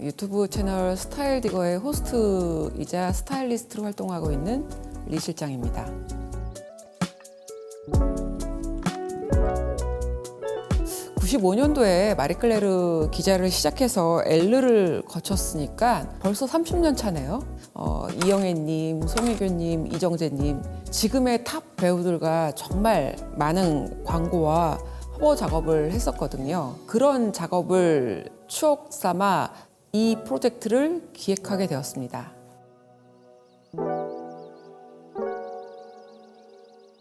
유튜브 채널 스타일 디거의 호스트이자 스타일리스트로 활동하고 있는 리 실장입니다. 95년도에 마리클레르 기자를 시작해서 엘르를 거쳤으니까 벌써 30년 차네요. 이영애님, 송혜교님, 이정재님, 지금의 탑 배우들과 정말 많은 광고와 홍보 작업을 했었거든요. 그런 작업을 추억 삼아 이 프로젝트를 기획하게 되었습니다.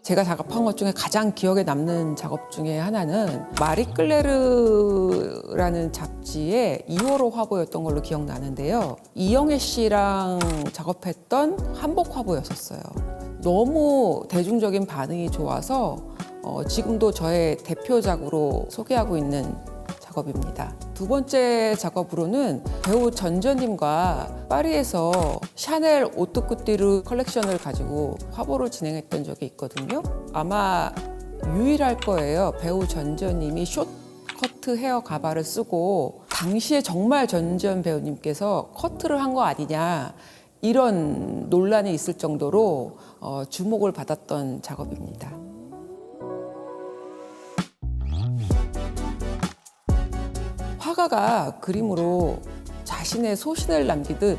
제가 작업한 것 중에 가장 기억에 남는 작업 중에 하나는 마리클레르라는 잡지의 2호로 화보였던 걸로 기억나는데요. 이영애 씨랑 작업했던 한복 화보였었어요. 너무 대중적인 반응이 좋아서 지금도 저의 대표작으로 소개하고 있는 작업입니다. 두 번째 작업으로는 배우 전전님과 파리에서 샤넬 오뚜꾸띠르 컬렉션을 가지고 화보를 진행했던 적이 있거든요. 아마 유일할 거예요. 배우 전전님이 숏커트 헤어 가발을 쓰고 당시에 정말 전전 배우님께서 커트를 한 거 아니냐 이런 논란이 있을 정도로 주목을 받았던 작업입니다. 화가가 그림으로 자신의 소신을 남기듯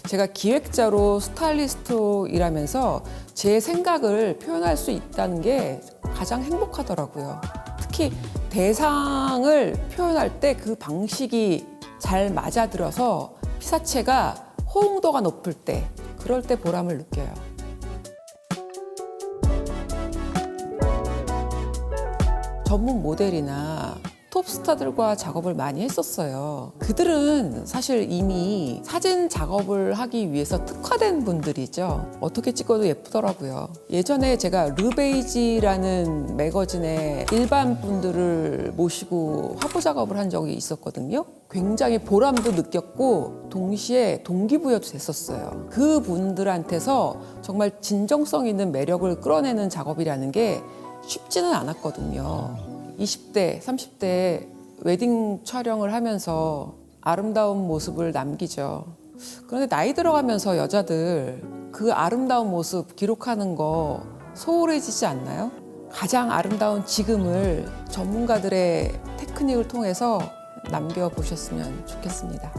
제가 기획자로 스타일리스트로 일하면서 제 생각을 표현할 수 있다는 게 가장 행복하더라고요. 특히 대상을 표현할 때 그 방식이 잘 맞아들어서 피사체가 호응도가 높을 때, 그럴 때 보람을 느껴요. 전문 모델이나 톱스타들과 작업을 많이 했었어요. 그들은 사실 이미 사진 작업을 하기 위해서 특화된 분들이죠. 어떻게 찍어도 예쁘더라고요. 예전에 제가 르베이지라는 매거진에 일반 분들을 모시고 화보 작업을 한 적이 있었거든요. 굉장히 보람도 느꼈고 동시에 동기부여도 됐었어요. 그분들한테서 정말 진정성 있는 매력을 끌어내는 작업이라는 게 쉽지는 않았거든요. 20대, 30대 웨딩 촬영을 하면서 아름다운 모습을 남기죠. 그런데 나이 들어가면서 여자들 그 아름다운 모습 기록하는 거 소홀해지지 않나요? 가장 아름다운 지금을 전문가들의 테크닉을 통해서 남겨보셨으면 좋겠습니다.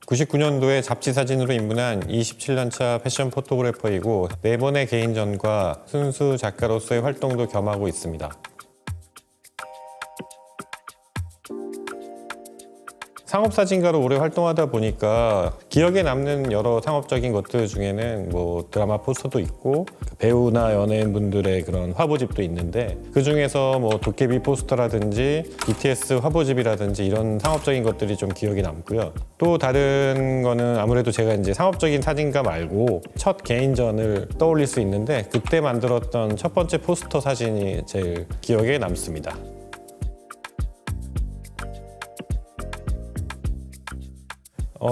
(99년도에) 잡지 사진으로 입문한 27년차 패션 포토그래퍼이고 4번의 개인전과 순수 작가로서의 활동도 겸하고 있습니다. 상업사진가로 오래 활동하다 보니까 기억에 남는 여러 상업적인 것들 중에는 뭐 드라마 포스터도 있고 배우나 연예인분들의 그런 화보집도 있는데 그 중에서 뭐 도깨비 포스터라든지 BTS 화보집이라든지 이런 상업적인 것들이 좀 기억에 남고요. 또 다른 거는 아무래도 제가 이제 상업적인 사진가 말고 첫 개인전을 떠올릴 수 있는데 그때 만들었던 첫 번째 포스터 사진이 제일 기억에 남습니다.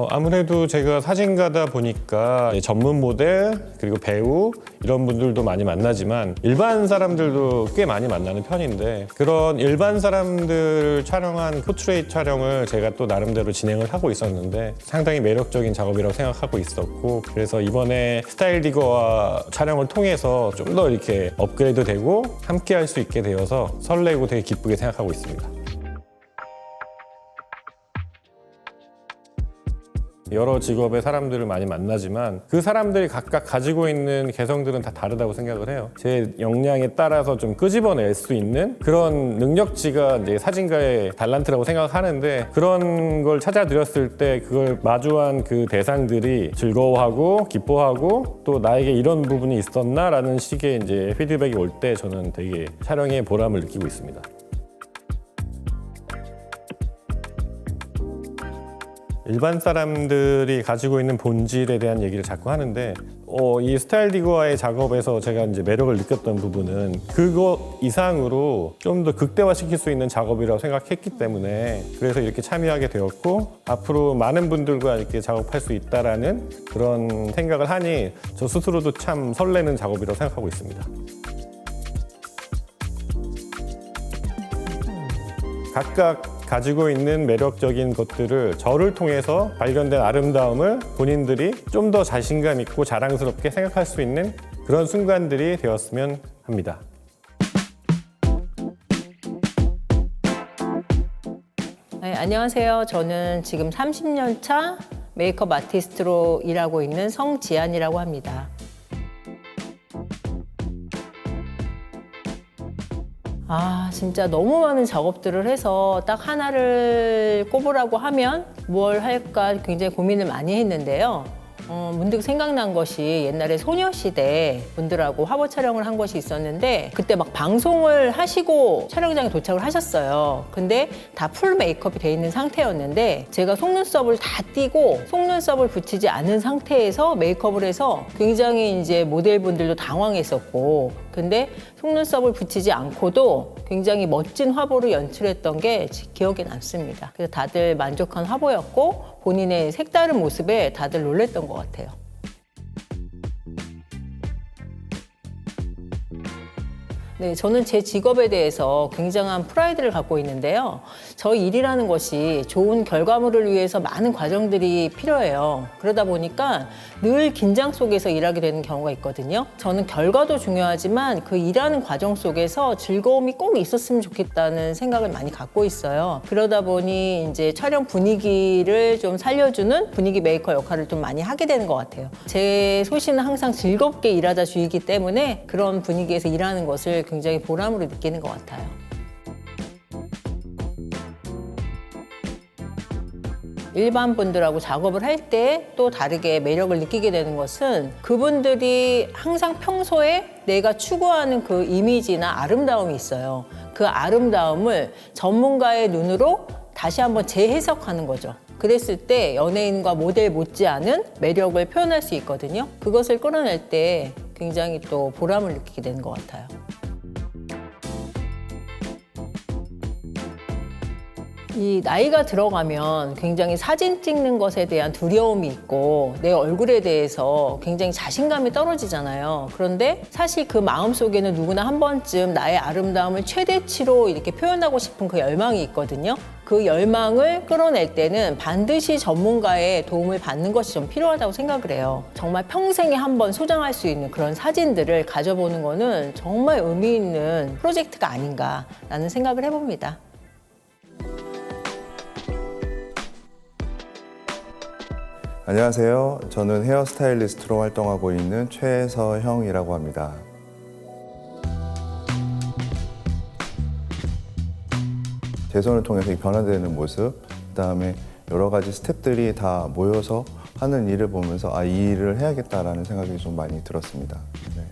아무래도 제가 사진가다 보니까 전문 모델 그리고 배우 이런 분들도 많이 만나지만 일반 사람들도 꽤 많이 만나는 편인데 그런 일반 사람들 촬영한 포트레이트 촬영을 제가 또 나름대로 진행을 하고 있었는데 상당히 매력적인 작업이라고 생각하고 있었고 그래서 이번에 스타일 디거와 촬영을 통해서 좀 더 이렇게 업그레이드 되고 함께 할 수 있게 되어서 설레고 되게 기쁘게 생각하고 있습니다. 여러 직업의 사람들을 많이 만나지만 그 사람들이 각각 가지고 있는 개성들은 다 다르다고 생각을 해요. 제 역량에 따라서 좀 끄집어낼 수 있는 그런 능력치가 이제 사진가의 달란트라고 생각하는데 그런 걸 찾아드렸을 때 그걸 마주한 그 대상들이 즐거워하고 기뻐하고 또 나에게 이런 부분이 있었나라는 식의 이제 피드백이 올 때 저는 되게 촬영에 보람을 느끼고 있습니다. 일반 사람들이 가지고 있는 본질에 대한 얘기를 자꾸 하는데 이 스타일 디거와의 작업에서 제가 이제 매력을 느꼈던 부분은 그거 이상으로 좀 더 극대화시킬 수 있는 작업이라고 생각했기 때문에 그래서 이렇게 참여하게 되었고 앞으로 많은 분들과 이렇게 작업할 수 있다라는 그런 생각을 하니 저 스스로도 참 설레는 작업이라고 생각하고 있습니다. 각각 가지고 있는 매력적인 것들을 저를 통해서 발견된 아름다움을 본인들이 좀 더 자신감 있고 자랑스럽게 생각할 수 있는 그런 순간들이 되었으면 합니다. 네, 안녕하세요. 저는 지금 30년 차 메이크업 아티스트로 일하고 있는 성지안이라고 합니다. 진짜 너무 많은 작업들을 해서 딱 하나를 꼽으라고 하면 뭘 할까 굉장히 고민을 많이 했는데요. 문득 생각난 것이 옛날에 소녀시대 분들하고 화보 촬영을 한 것이 있었는데 그때 막 방송을 하시고 촬영장에 도착을 하셨어요. 근데 다 풀 메이크업이 돼 있는 상태였는데 제가 속눈썹을 다 띄고 속눈썹을 붙이지 않은 상태에서 메이크업을 해서 굉장히 이제 모델분들도 당황했었고 근데 속눈썹을 붙이지 않고도 굉장히 멋진 화보를 연출했던 게 기억에 남습니다. 그래서 다들 만족한 화보였고 본인의 색다른 모습에 다들 놀랬던 것 같아요. 네, 저는 제 직업에 대해서 굉장한 프라이드를 갖고 있는데요. 저 일이라는 것이 좋은 결과물을 위해서 많은 과정들이 필요해요. 그러다 보니까 늘 긴장 속에서 일하게 되는 경우가 있거든요. 저는 결과도 중요하지만 그 일하는 과정 속에서 즐거움이 꼭 있었으면 좋겠다는 생각을 많이 갖고 있어요. 그러다 보니 이제 촬영 분위기를 좀 살려주는 분위기 메이커 역할을 좀 많이 하게 되는 것 같아요. 제 소신은 항상 즐겁게 일하자 주의이기 때문에 그런 분위기에서 일하는 것을 굉장히 보람으로 느끼는 것 같아요. 일반 분들하고 작업을 할 때 또 다르게 매력을 느끼게 되는 것은 그분들이 항상 평소에 내가 추구하는 그 이미지나 아름다움이 있어요. 그 아름다움을 전문가의 눈으로 다시 한번 재해석하는 거죠. 그랬을 때 연예인과 모델 못지않은 매력을 표현할 수 있거든요. 그것을 끌어낼 때 굉장히 또 보람을 느끼게 되는 것 같아요. 이 나이가 들어가면 굉장히 사진 찍는 것에 대한 두려움이 있고 내 얼굴에 대해서 굉장히 자신감이 떨어지잖아요. 그런데 사실 그 마음속에는 누구나 한 번쯤 나의 아름다움을 최대치로 이렇게 표현하고 싶은 그 열망이 있거든요. 그 열망을 끌어낼 때는 반드시 전문가의 도움을 받는 것이 좀 필요하다고 생각을 해요. 정말 평생에 한 번 소장할 수 있는 그런 사진들을 가져보는 거는 정말 의미 있는 프로젝트가 아닌가라는 생각을 해봅니다. 안녕하세요. 저는 헤어스타일리스트로 활동하고 있는 최서형이라고 합니다. 제 손을 통해서 변화되는 모습, 그다음에 여러 가지 스태프들이 다 모여서 하는 일을 보면서 이 일을 해야겠다라는 생각이 좀 많이 들었습니다. 네.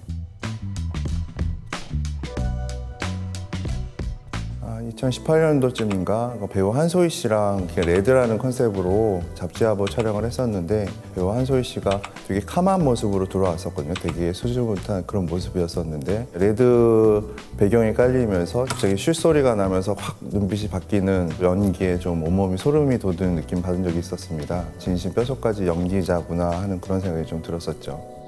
2018년도쯤인가 배우 한소희 씨랑 레드라는 컨셉으로 잡지 화보 촬영을 했었는데 배우 한소희 씨가 되게 캄한 모습으로 들어왔었거든요. 되게 수줍은 그런 모습이었었는데 레드 배경이 깔리면서 갑자기 쉿소리가 나면서 확 눈빛이 바뀌는 연기에 좀 온몸이 소름이 돋는 느낌 받은 적이 있었습니다. 진심 뼛속까지 연기자구나 하는 그런 생각이 좀 들었었죠.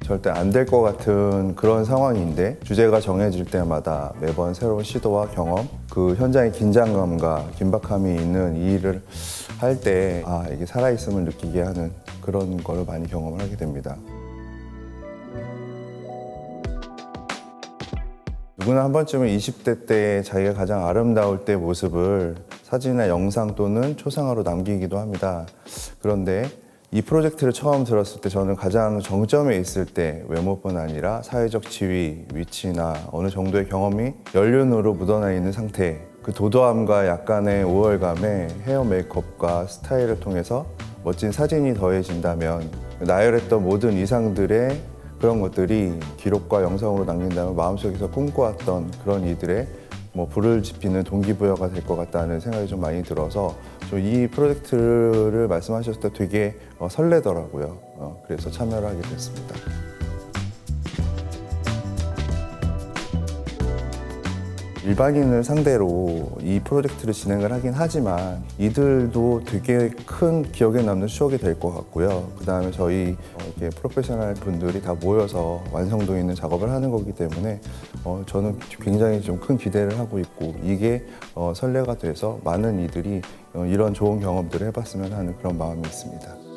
절대 안 될 것 같은 그런 상황인데 주제가 정해질 때마다 매번 새로운 시도와 경험, 그 현장의 긴장감과 긴박함이 있는 이 일을 할 때 이게 살아있음을 느끼게 하는 그런 걸 많이 경험을 하게 됩니다. 누구나 한 번쯤은 20대 때 자기가 가장 아름다울 때 모습을 사진이나 영상 또는 초상화로 남기기도 합니다. 그런데 이 프로젝트를 처음 들었을 때 저는 가장 정점에 있을 때 외모뿐 아니라 사회적 지위, 위치나 어느 정도의 경험이 연륜으로 묻어나 있는 상태, 그 도도함과 약간의 우월감에 헤어 메이크업과 스타일을 통해서 멋진 사진이 더해진다면 나열했던 모든 이상들의 그런 것들이 기록과 영상으로 남긴다면 마음속에서 꿈꿔왔던 그런 이들의 불을 지피는 동기부여가 될 것 같다는 생각이 좀 많이 들어서 이 프로젝트를 말씀하셨을 때 되게 설레더라고요. 그래서 참여를 하게 됐습니다. 일반인을 상대로 이 프로젝트를 진행을 하긴 하지만 이들도 되게 큰 기억에 남는 추억이 될 것 같고요. 그 다음에 저희 이렇게 프로페셔널 분들이 다 모여서 완성도 있는 작업을 하는 거기 때문에 저는 굉장히 좀 큰 기대를 하고 있고 이게 선례가 돼서 많은 이들이 이런 좋은 경험들을 해봤으면 하는 그런 마음이 있습니다.